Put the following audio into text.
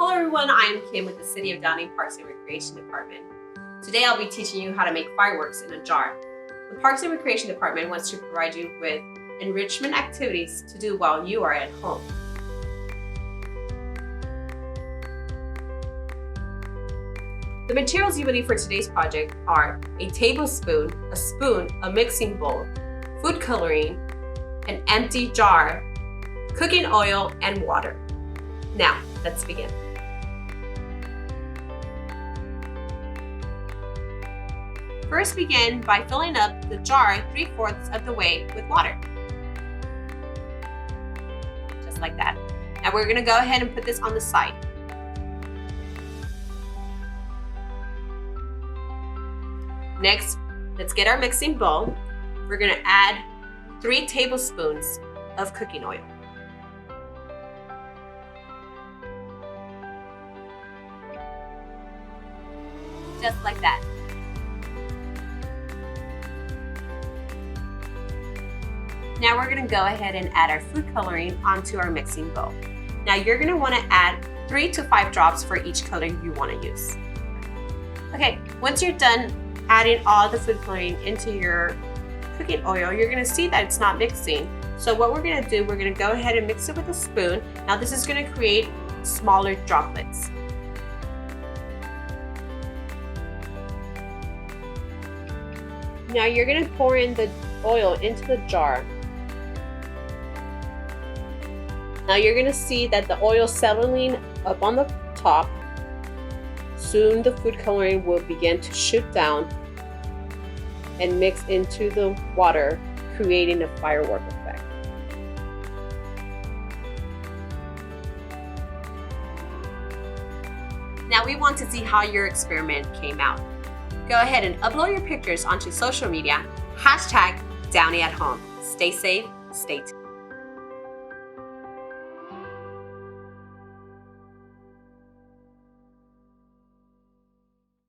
Hello everyone, I am Kim with the City of Downey Parks and Recreation Department. Today I'll be teaching you how to make fireworks in a jar. The Parks and Recreation Department wants to provide you with enrichment activities to do while you are at home. The materials you will need for today's project are a tablespoon, a spoon, a mixing bowl, food coloring, an empty jar, cooking oil, and water. Now, let's begin. First, begin by filling up the jar 3/4 of the way with water. Just like that. Now we're going to go ahead and put this on the side. Next, let's get our mixing bowl. We're going to add 3 tablespoons of cooking oil. Just like that. Now we're going to go ahead and add our food coloring onto our mixing bowl. Now you're going to want to add 3 to 5 drops for each color you want to use. Okay, once you're done adding all the food coloring into your cooking oil, you're going to see that it's not mixing. So what we're going to do, we're going to go ahead and mix it with a spoon. Now this is going to create smaller droplets. Now you're going to pour in the oil into the jar. Now you're going to see that the oil settling up on the top. Soon the food coloring will begin to shoot down and mix into the water, creating a firework effect. Now we want to see how your experiment came out. Go ahead and upload your pictures onto social media, #DowneyAtHome. Stay safe, stay tuned.